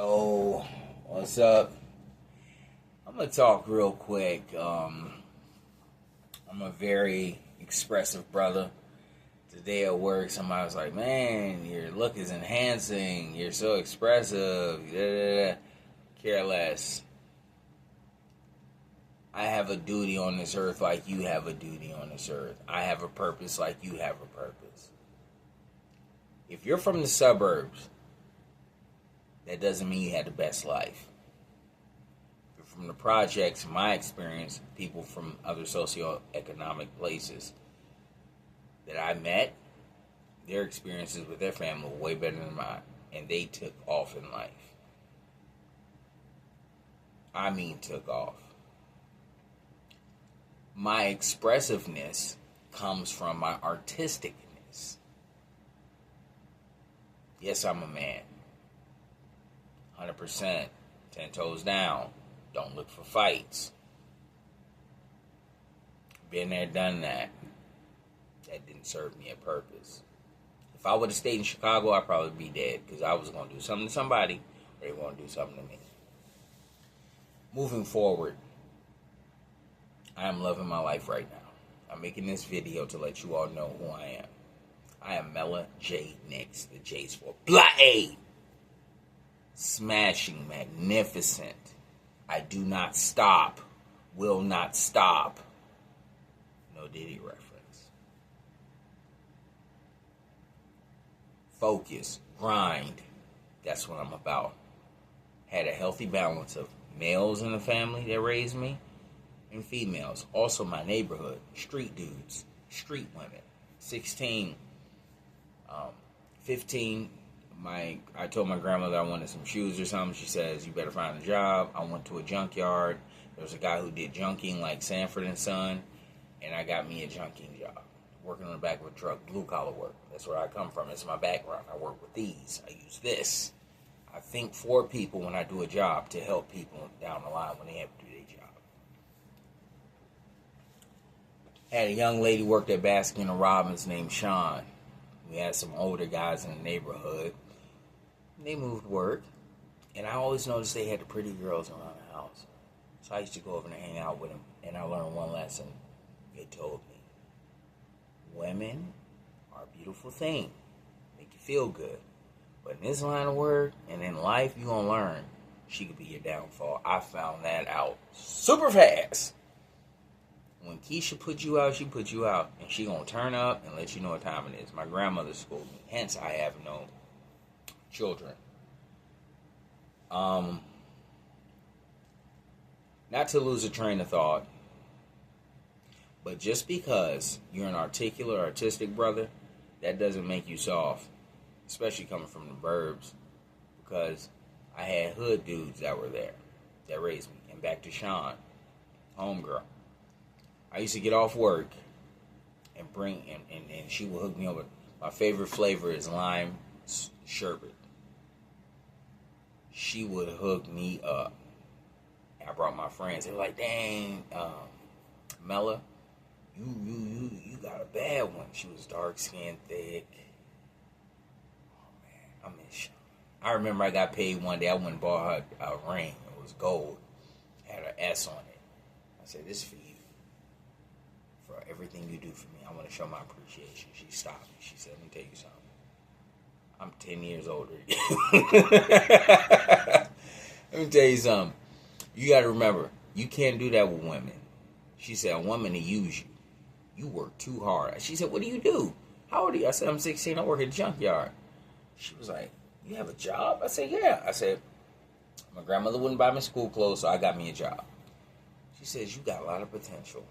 Oh, what's up? I'm gonna talk real quick. I'm a very expressive brother. Today at work, somebody was like, "Man, your look is enhancing. You're so expressive." Da, da, da. Care less. I have a duty on this earth like you have a duty on this earth. I have a purpose like you have a purpose. If you're from the suburbs, that doesn't mean you had the best life. From the projects, in my experience, people from other socioeconomic places that I met, their experiences with their family were way better than mine, and they took off in life. I mean, took off. My expressiveness comes from my artisticness. Yes, I'm a man. 100%. 10 toes down. Don't look for fights. Been there, done that. That didn't serve me a purpose. If I would have stayed in Chicago, I'd probably be dead because I was going to do something to somebody or they were going to do something to me. Moving forward, I am loving my life right now. I'm making this video to let you all know who I am. I am Mella J. Nix. The J's for Blah. Smashing, magnificent. I do not stop, will not stop. No Diddy reference. Focus, grind. That's what I'm about. Had a healthy balance of males in the family that raised me and females. Also my neighborhood, street dudes, street women. 16, 15. I told my grandmother I wanted some shoes or something. She says, you better find a job. I went to a junkyard. There was a guy who did junking like Sanford and Son, and I got me a junking job. Working on the back of a truck, blue collar work. That's where I come from. It's my background. I work with these. I use this. I think for people when I do a job to help people down the line when they have to do their job. Had a young lady worked at Baskin & Robbins named Sean. We had some older guys in the neighborhood. They moved work, and I always noticed they had the pretty girls around the house. So I used to go over and hang out with them, and I learned one lesson. They told me, women are a beautiful thing. Make you feel good. But in this line of work and in life, you're going to learn she could be your downfall. I found that out super fast. When Keisha put you out, she put you out. And she going to turn up and let you know what time it is. My grandmother schooled me. Hence, I have no children. Not to lose a train of thought, but just because you're an articulate, artistic brother, that doesn't make you soft, especially coming from the burbs, because I had hood dudes that were there that raised me. And back to Sean, homegirl. I used to get off work and and she would hook me over. My favorite flavor is lime sherbet. She would hook me up. I brought my friends. They were like, "Dang, Mella, you got a bad one." She was dark skinned, thick. Oh man, I miss Sean. I remember I got paid one day. I went and bought her a ring. It was gold. It had an S on it. I said, "This is for you. For everything you do for me. I want to show my appreciation." She stopped me. She said, "Let me tell you something. I'm 10 years older." Let me tell you something. You got to remember, you can't do that with women. She said, "A woman to use you. You work too hard." She said, "What do you do? How old are you?" I said, "I'm 16. I work at a junkyard." She was like, "You have a job?" I said, "Yeah." I said, "My grandmother wouldn't buy me school clothes, so I got me a job." She says, "You got a lot of potential."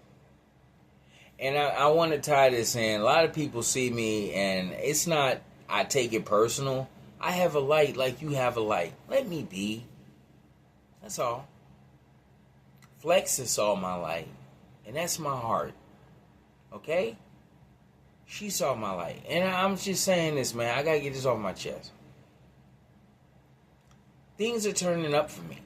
And I want to tie this in. A lot of people see me, and it's not, I take it personal. I have a light like you have a light. Let me be. That's all. Flexi saw my light, and that's my heart. Okay? She saw my light. And I'm just saying this, man. I got to get this off my chest. Things are turning up for me.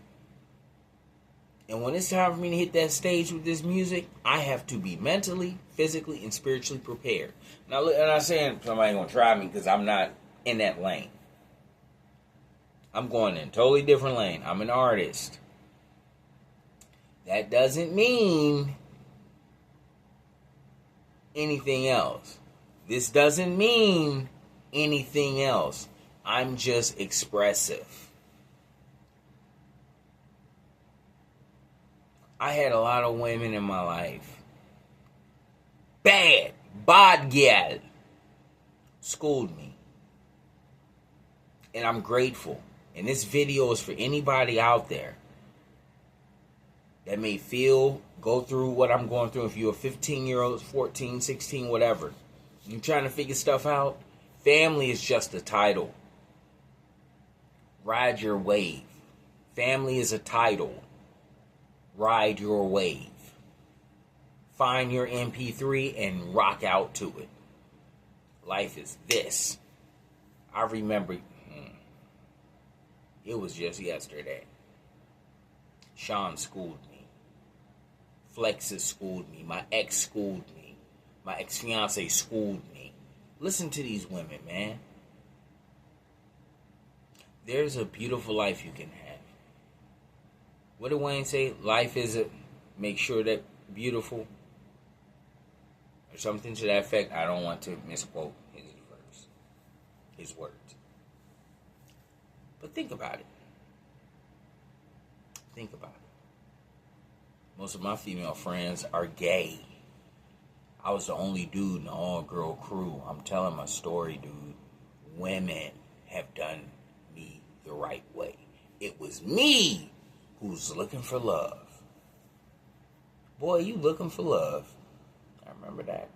And when it's time for me to hit that stage with this music, I have to be mentally, physically, and spiritually prepared. Now, look, I'm not saying somebody going to try me because I'm not in that lane. I'm going in a totally different lane. I'm an artist. That doesn't mean anything else. This doesn't mean anything else. I'm just expressive. I had a lot of women in my life. Bad gal schooled me. And I'm grateful. And this video is for anybody out there that may go through what I'm going through. If you're a 15-year-old, 14, 16, whatever, you're trying to figure stuff out, family is just a title. Ride your wave. Family is a title. Ride your wave. Find your MP3 and rock out to it. Life is this. I remember, it was just yesterday. Sean schooled me. Flexi schooled me. My ex schooled me. My ex-fiance schooled me. Listen to these women, man. There's a beautiful life you can have. What did Wayne say? Life is make sure that beautiful. Or something to that effect. I don't want to misquote his words. But think about it. Think about it. Most of my female friends are gay. I was the only dude in the all-girl crew. I'm telling my story, dude. Women have done me the right way. It was me who's looking for love. Boy, you looking for love. I remember that.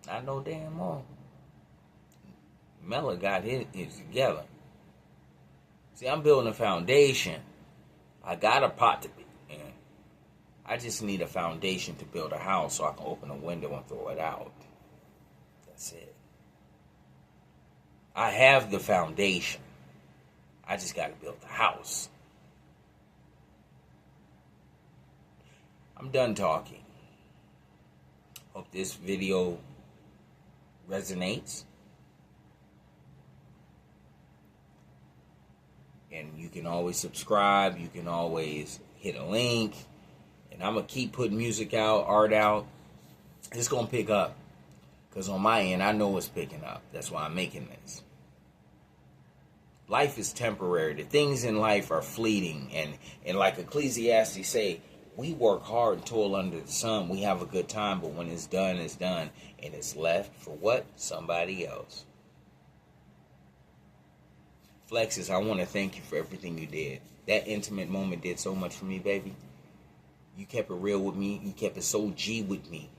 Not no damn more. Mella got his together. See, I'm building a foundation. I got a pot to be in. I just need a foundation to build a house so I can open a window and throw it out. That's it. I have the foundation. I just got to build the house. I'm done talking. Hope this video resonates. And you can always subscribe. You can always hit a link. And I'm going to keep putting music out, art out. It's going to pick up. Because on my end, I know it's picking up. That's why I'm making this. Life is temporary. The things in life are fleeting. And like Ecclesiastes say, we work hard and toil under the sun. We have a good time. But when it's done, it's done. And it's left for what? Somebody else. Flexis, I want to thank you for everything you did. That intimate moment did so much for me, baby. You kept it real with me. You kept it so G with me.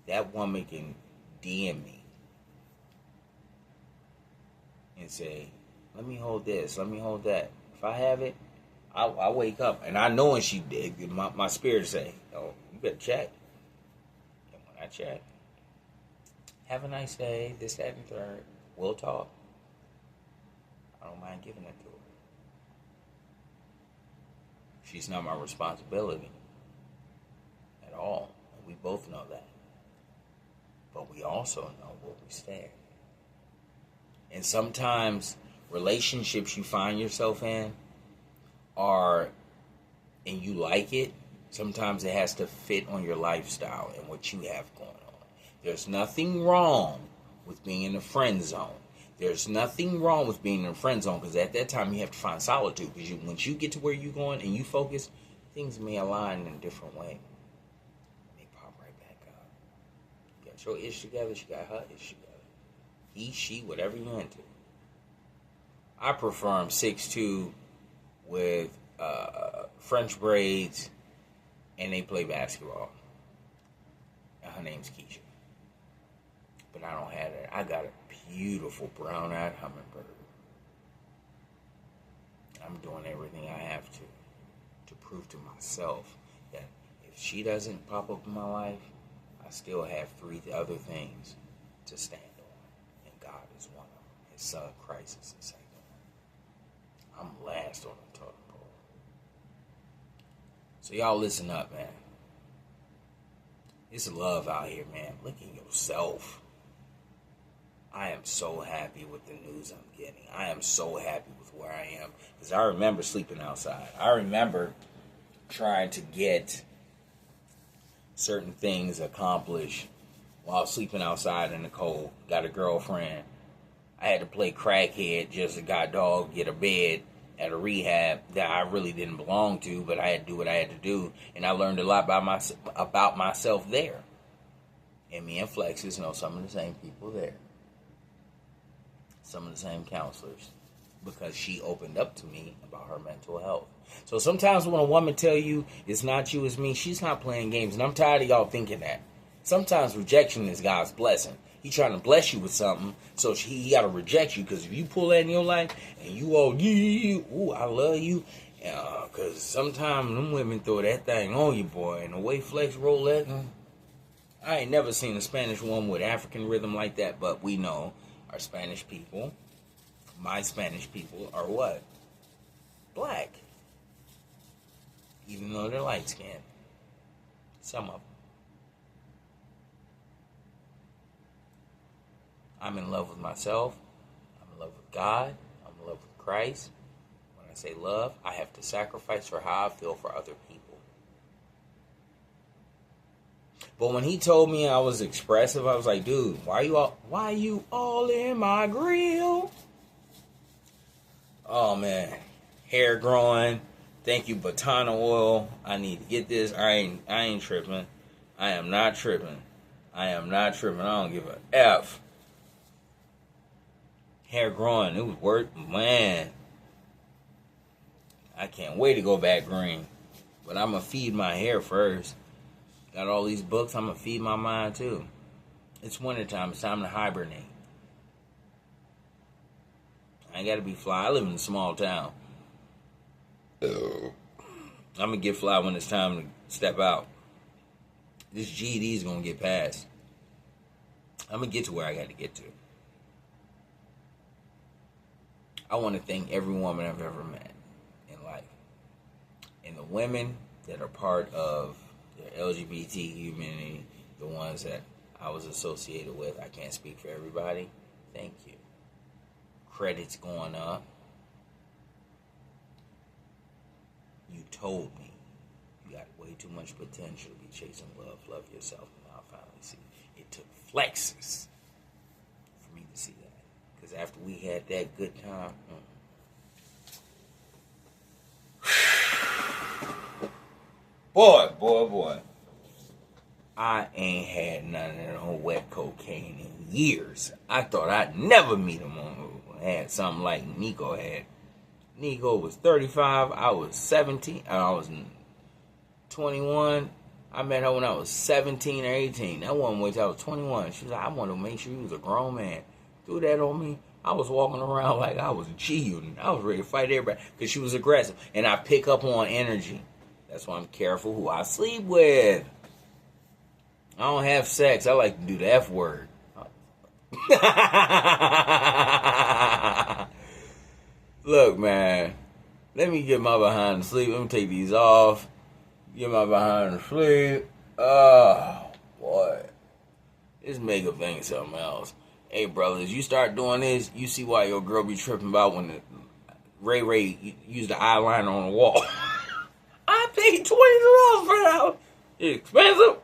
That woman can DM me and say, let me hold this, let me hold that. If I have it, I wake up. And I know when she did, my spirit say, oh, you better check. And when I check, have a nice day, this, that, and third. We'll talk. I don't mind giving it to her. She's not my responsibility at all. And we both know that. But we also know where we stand. And sometimes relationships you find yourself in are, and you like it, sometimes it has to fit on your lifestyle and what you have going on. There's nothing wrong with being in the friend zone. There's nothing wrong with being in a friend zone, because at that time you have to find solitude. Because once you get to where you're going and you focus, things may align in a different way. They pop right back up. You got your ish together, she got her ish together. He, she, whatever you're into. I prefer them 6'2" with French braids, and they play basketball. And her name's Keisha. But I don't have that. I got a beautiful brown-eyed hummingbird. I'm doing everything I have to prove to myself that if she doesn't pop up in my life, I still have 3 other things to stand on. And God is one of them. His son, Christ, is the second one. I'm last on the totem pole. So y'all listen up, man. It's love out here, man. Look at yourself. I am so happy with the news I'm getting. I am so happy with where I am. Because I remember sleeping outside. I remember trying to get certain things accomplished while sleeping outside in the cold. Got a girlfriend. I had to play crackhead just to got dog get a bed at a rehab that I really didn't belong to, but I had to do what I had to do, and I learned a lot about myself there. And me and Flexi know some of the same people there, some of the same counselors, because she opened up to me about her mental health. So sometimes when a woman tell you it's not you, it's me, she's not playing games, and I'm tired of y'all thinking that. Sometimes rejection is God's blessing. He trying to bless you with something, so he got to reject you. Because if you pull that in your life and you all, ooh, I love you, because sometimes them women throw that thing on you, boy. And the way Flex roll that, I ain't never seen a Spanish woman with African rhythm like that. But we know our Spanish people, my Spanish people, are what? Black. Even though they're light skinned. Some of them. I'm in love with myself. I'm in love with God. I'm in love with Christ. When I say love, I have to sacrifice for how I feel for other people. But when he told me I was expressive, I was like, dude, why you all in my grill? Oh man, hair growing. Thank you, Batana oil. I need to get this. I ain't tripping. I am not tripping. I don't give a F. Hair growing, it was worth, man. I can't wait to go back green. But I'm going to feed my hair first. Got all these books, I'm going to feed my mind too. It's wintertime, it's time to hibernate. I ain't got to be fly, I live in a small town. I'm going to get fly when it's time to step out. This GED is going to get passed. I'm going to get to where I got to get to. I want to thank every woman I've ever met in life. And the women that are part of the LGBT community, the ones that I was associated with, I can't speak for everybody. Thank you. Credits going up. You told me you got way too much potential to be chasing love. Love yourself. And I'll finally see. It took Flexes for me to see that. Because after we had that good time, boy, I ain't had none of that old wet cocaine in years. I thought I'd never meet him who had something like Nico had. Nico was 35, I was 17, I was 21. I met her when I was 17 or 18. That woman waited till I was 21. She was like, I want to make sure you was a grown man. Threw that on me. I was walking around like I was cheating. I was ready to fight everybody because she was aggressive. And I pick up on energy. That's why I'm careful who I sleep with. I don't have sex. I like to do the F word. Look, man. Let me get my behind to sleep. Let me take these off. Get my behind to sleep. Oh, boy. This makeup thing is something else. Hey, brothers, you start doing this, you see why your girl be tripping about when Ray used the eyeliner on the wall. I paid $20 for that. It's expensive.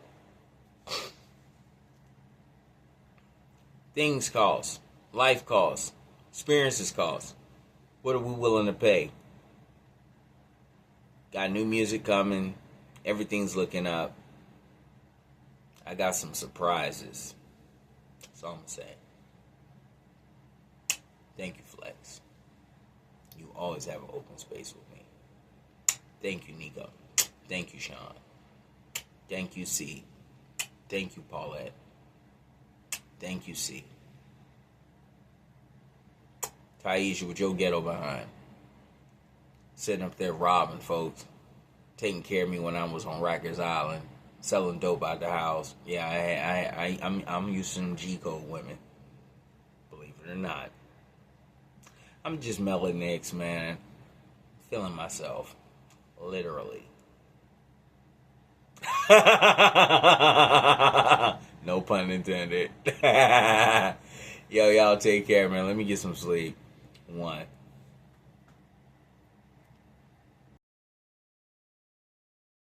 Things cost. Life costs. Experiences cost. What are we willing to pay? Got new music coming. Everything's looking up. I got some surprises. That's all I'm saying. Thank you, Flex. You always have an open space with me. Thank you, Nico. Thank you, Sean. Thank you, C. Thank you, Paulette. Thank you, C. Taisha with your ghetto behind. Sitting up there robbing folks. Taking care of me when I was on Rikers Island. Selling dope out the house. Yeah, I'm used to some G-code women. Believe it or not. I'm just melting necks, man. Feeling myself. Literally. No pun intended. Yo, y'all take care, man. Let me get some sleep. One.